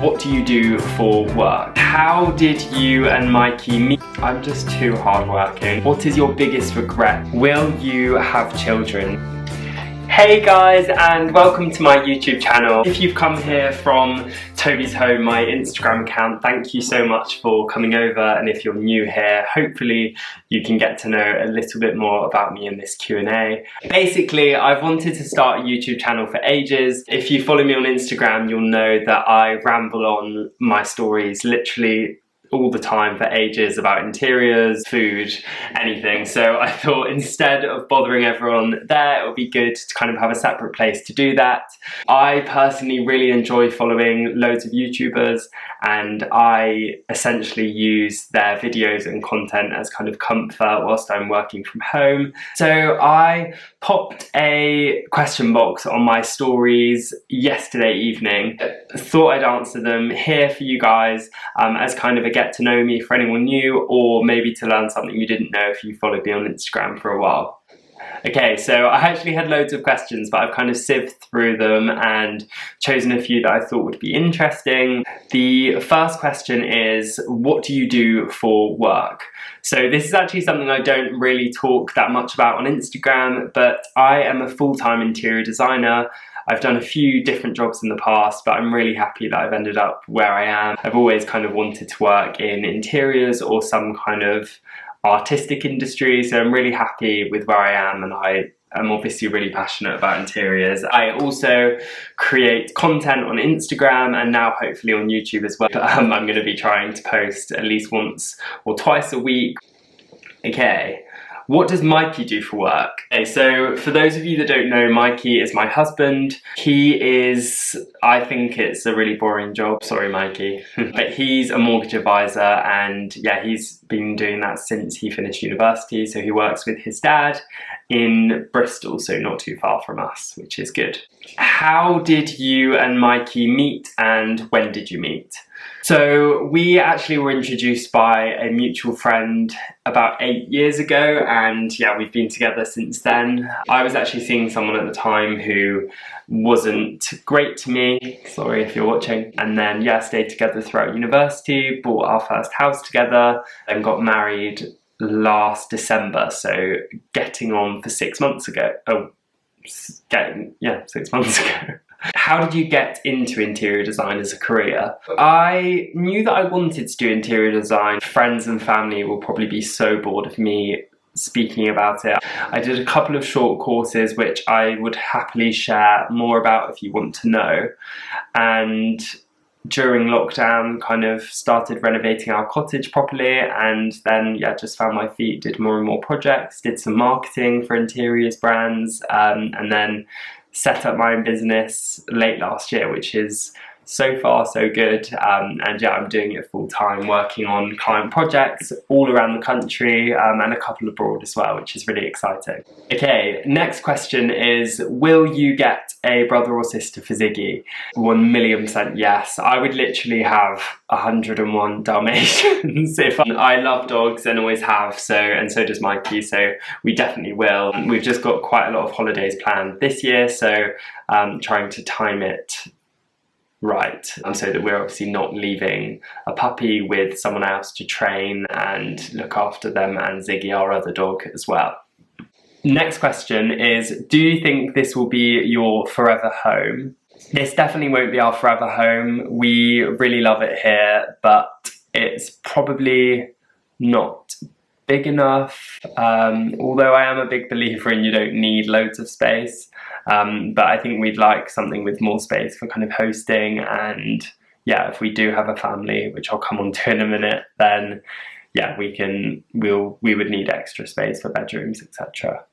What do you do for work? How did you and Mikey meet? I'm just too hardworking. What is your biggest regret? Will you have children? Hey guys, and welcome to my YouTube channel. If you've come here from Toby's Home, my Instagram account, thank you so much for coming over. And if you're new here, hopefully you can get to know a little bit more about me in this Q&A. Basically, I've wanted to start a YouTube channel for ages. If you follow me on Instagram, you'll know that I ramble on my stories literally all the time for ages about interiors, food, anything. So I thought instead of bothering everyone there, it would be good to kind of have a separate place to do that. I personally really enjoy following loads of YouTubers, and I essentially use their videos and content as kind of comfort whilst I'm working from home. So I popped a question box on my stories yesterday evening. Thought I'd answer them here for you guys as kind of a get to know me for anyone new, or maybe to learn something you didn't know if you followed me on Instagram for a while. Okay, so I actually had loads of questions, but I've kind of sieved through them and chosen a few that I thought would be interesting. The first question is, what do you do for work? So this is actually something I don't really talk that much about on Instagram, but I am a full-time interior designer. I've done a few different jobs in the past, but I'm really happy that I've ended up where I am. I've always kind of wanted to work in interiors or some kind of artistic industry, so I'm really happy with where I am, and I'm obviously really passionate about interiors. I also create content on Instagram and now hopefully on YouTube as well. I'm going to be trying to post at least once or twice a week. Okay. What does Mikey do for work? Okay, so for those of you that don't know, Mikey is my husband. I think it's a really boring job, sorry Mikey, but he's a mortgage advisor, and yeah, he's been doing that since he finished university. So he works with his dad in Bristol, so not too far from us, which is good. How did you and Mikey meet, and when did you meet? So we actually were introduced by a mutual friend about 8 years ago, and yeah, we've been together since then. I was actually seeing someone at the time who wasn't great to me, sorry if you're watching, and then yeah, stayed together throughout university, bought our first house together, and got married last December, so getting on for 6 months ago. 6 months ago. How did you get into interior design as a career? I knew that I wanted to do interior design. Friends and family will probably be so bored of me speaking about it. I did a couple of short courses which I would happily share more about if you want to know. And during lockdown, kind of started renovating our cottage properly, and then yeah, just found my feet, did more and more projects, did some marketing for interiors brands, and then set up my own business late last year, which is so far so good, and yeah, I'm doing it full time, working on client projects all around the country, and a couple abroad as well, which is really exciting. Okay, next question is, will you get a brother or sister for Ziggy? 1,000,000% yes. I would literally have 101 Dalmatians if I love dogs and always have, and so does Mikey, so we definitely will. We've just got quite a lot of holidays planned this year, so trying to time it right, so that we're obviously not leaving a puppy with someone else to train and look after them, and Ziggy, our other dog, as well. Next question is, do you think this will be your forever home? This definitely won't be our forever home. We really love it here, but it's probably not big enough, although I am a big believer in you don't need loads of space, but I think we'd like something with more space for kind of hosting, and yeah, if we do have a family, which I'll come on to in a minute, then yeah, we would need extra space for bedrooms, etc.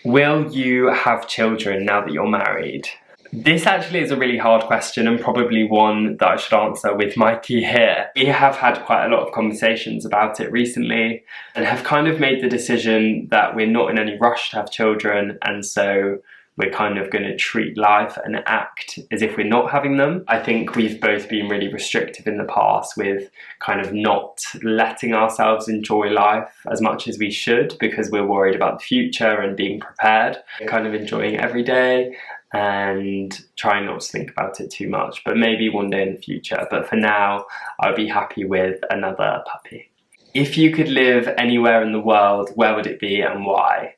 Will you have children now that you're married? This actually is a really hard question, and probably one that I should answer with Mikey here. We have had quite a lot of conversations about it recently, and have kind of made the decision that we're not in any rush to have children, and so we're kind of going to treat life and act as if we're not having them. I think we've both been really restrictive in the past with kind of not letting ourselves enjoy life as much as we should, because we're worried about the future and being prepared, kind of enjoying every day. and trying not to think about it too much, but maybe one day in the future. But for now, I'd be happy with another puppy. If you could live anywhere in the world, where would it be and why?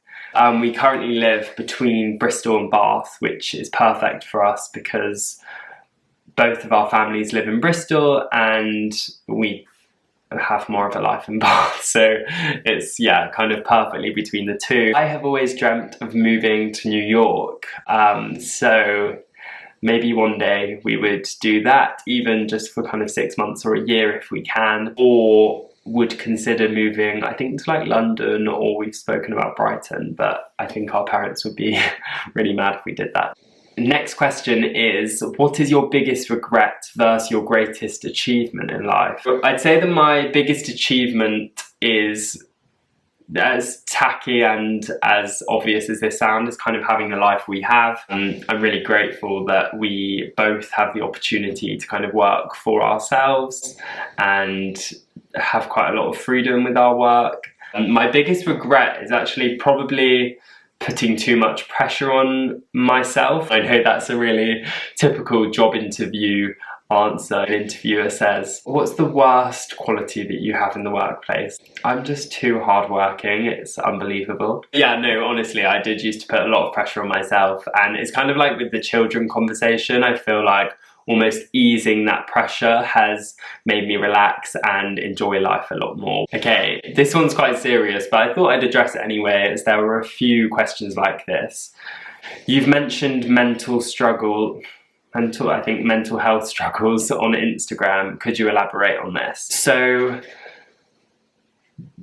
We currently live between Bristol and Bath, which is perfect for us because both of our families live in Bristol and we have more of a life in Bath, so it's, yeah, kind of perfectly between the two. I have always dreamt of moving to New York, so maybe one day we would do that, even just for kind of 6 months or a year if we can, or would consider moving, I think, to like London, or we've spoken about Brighton, but I think our parents would be really mad if we did that. Next question is, what is your biggest regret versus your greatest achievement in life? I'd say that my biggest achievement is, as tacky and as obvious as this sounds, is kind of having the life we have. I'm really grateful that we both have the opportunity to kind of work for ourselves and have quite a lot of freedom with our work. My biggest regret is actually probably putting too much pressure on myself. I know that's a really typical job interview answer. An interviewer says, what's the worst quality that you have in the workplace? I'm just too hardworking, it's unbelievable. Yeah, no, honestly, I did used to put a lot of pressure on myself, and it's kind of like with the children conversation, I feel like almost easing that pressure has made me relax and enjoy life a lot more. Okay, this one's quite serious, but I thought I'd address it anyway, as there were a few questions like this. You've mentioned mental health struggles on Instagram. Could you elaborate on this? So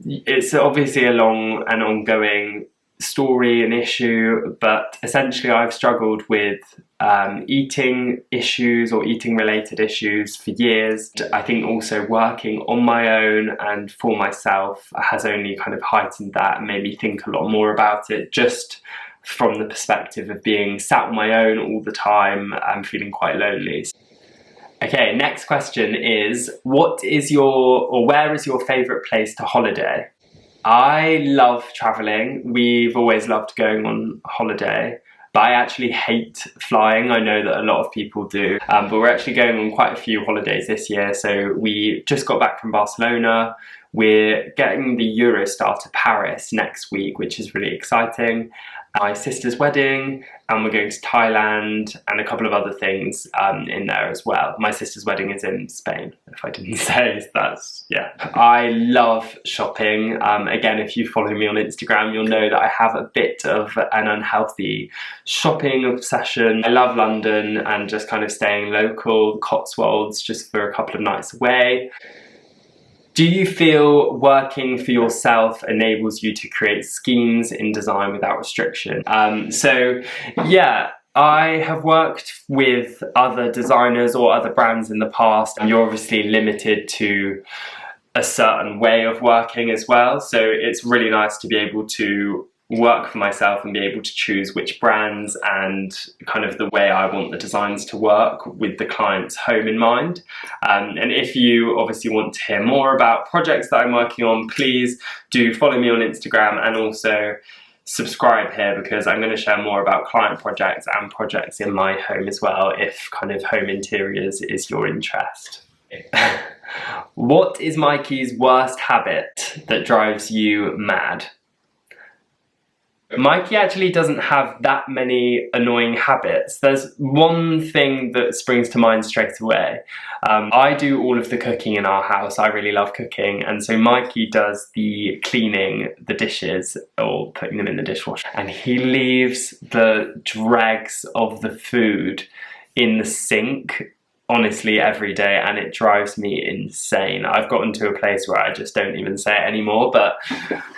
it's obviously a long and ongoing story and issue, but essentially I've struggled with eating issues or eating related issues for years. I think also working on my own and for myself has only kind of heightened that and made me think a lot more about it, just from the perspective of being sat on my own all the time and feeling quite lonely. Okay, next question is, where is your favourite place to holiday? I love travelling. We've always loved going on holiday, but I actually hate flying. I know that a lot of people do, but we're actually going on quite a few holidays this year. So we just got back from Barcelona. We're getting the Eurostar to Paris next week, which is really exciting. My sister's wedding, and we're going to Thailand and a couple of other things in there as well. My sister's wedding is in Spain, if I didn't say. That's, yeah. I love shopping. Again, if you follow me on Instagram, you'll know that I have a bit of an unhealthy shopping obsession. I love London and just kind of staying local, Cotswolds, just for a couple of nights away. Do you feel working for yourself enables you to create schemes in design without restriction? So yeah, I have worked with other designers or other brands in the past, and you're obviously limited to a certain way of working as well. So it's really nice to be able to work for myself and be able to choose which brands and kind of the way I want the designs to work with the client's home in mind. And if you obviously want to hear more about projects that I'm working on, please do follow me on Instagram and also subscribe here, because I'm going to share more about client projects and projects in my home as well, if kind of home interiors is your interest. What is Mikey's worst habit that drives you mad? Mikey actually doesn't have that many annoying habits. There's one thing that springs to mind straight away. I do all of the cooking in our house. I really love cooking, and so Mikey does the cleaning the dishes or putting them in the dishwasher, and he leaves the dregs of the food in the sink honestly every day, and it drives me insane. I've gotten to a place where I just don't even say it anymore, but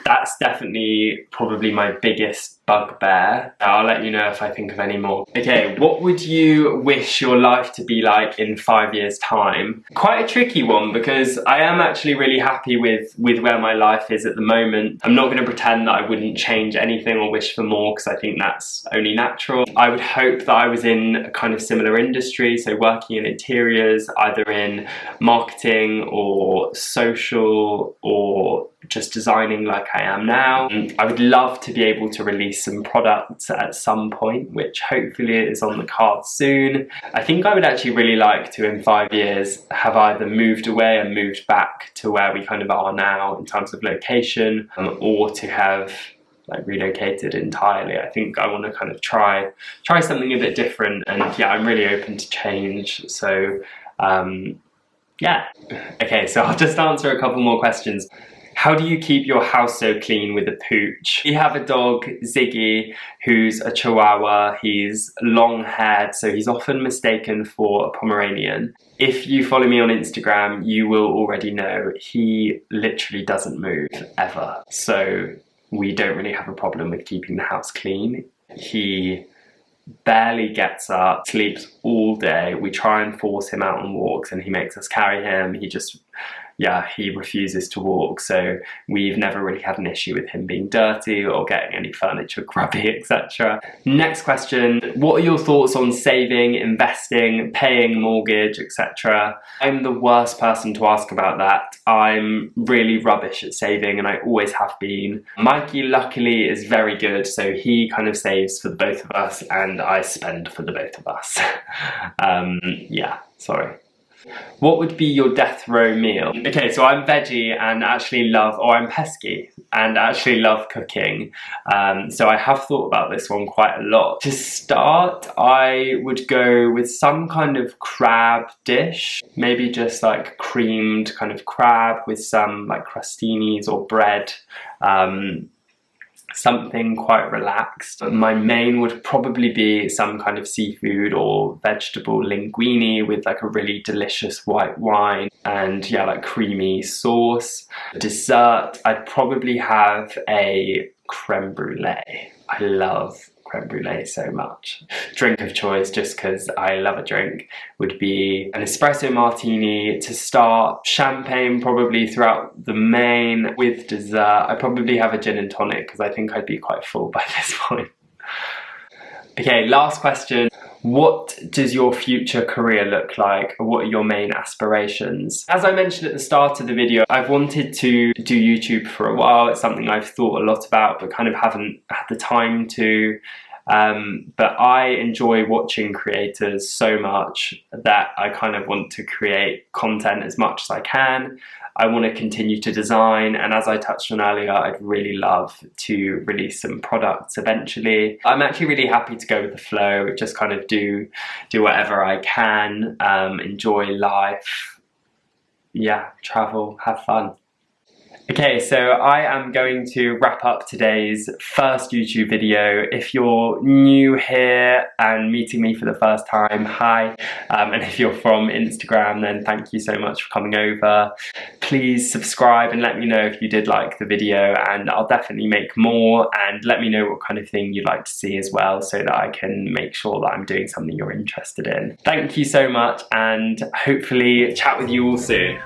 that's definitely probably my biggest bugbear. I'll let you know if I think of any more. Okay, what would you wish your life to be like in 5 years' time? Quite a tricky one, because I am actually really happy with where my life is at the moment. I'm not going to pretend that I wouldn't change anything or wish for more, because I think that's only natural. I would hope that I was in a kind of similar industry, so working in interiors, either in marketing or social or just designing like I am now. I would love to be able to release some products at some point, which hopefully is on the cards soon. I think I would actually really like to, in 5 years, have either moved away and moved back to where we kind of are now in terms of location, or to have like relocated entirely. I think I want to kind of try something a bit different, and yeah, I'm really open to change. So yeah. Okay, so I'll just answer a couple more questions. How do you keep your house so clean with a pooch? We have a dog, Ziggy, who's a Chihuahua. He's long-haired, so he's often mistaken for a Pomeranian. If you follow me on Instagram, you will already know he literally doesn't move, ever. So we don't really have a problem with keeping the house clean. He barely gets up, sleeps all day. We try and force him out on walks and he makes us carry him. He refuses to walk, so we've never really had an issue with him being dirty or getting any furniture grubby, etc. Next question, what are your thoughts on saving, investing, paying mortgage, etc.? I'm the worst person to ask about that. I'm really rubbish at saving and I always have been. Mikey luckily is very good, so he kind of saves for the both of us and I spend for the both of us. Yeah, sorry. What would be your death row meal? Okay, so I'm veggie and actually I'm pesky and actually love cooking. So I have thought about this one quite a lot. To start, I would go with some kind of crab dish, maybe just like creamed kind of crab with some like crostinis or bread. Something quite relaxed. My main would probably be some kind of seafood or vegetable linguine with like a really delicious white wine and yeah, like creamy sauce. Dessert, I'd probably have a creme brulee. I love creme brulee so much. Drink of choice, just because I love a drink, would be an espresso martini to start, champagne probably throughout the main. With dessert, I'd probably have a gin and tonic because I think I'd be quite full by this point. Okay, last question. What does your future career look like? What are your main aspirations? As I mentioned at the start of the video, I've wanted to do YouTube for a while. It's something I've thought a lot about, but kind of haven't had the time to. But I enjoy watching creators so much that I kind of want to create content as much as I can. I want to continue to design, and as I touched on earlier, I'd really love to release some products eventually. I'm actually really happy to go with the flow, just kind of do whatever I can, enjoy life, yeah, travel, have fun. Okay, so I am going to wrap up today's first YouTube video. If you're new here and meeting me for the first time, hi. And if you're from Instagram, then thank you so much for coming over. Please subscribe and let me know if you did like the video, and I'll definitely make more, and let me know what kind of thing you'd like to see as well, so that I can make sure that I'm doing something you're interested in. Thank you so much, and hopefully chat with you all soon.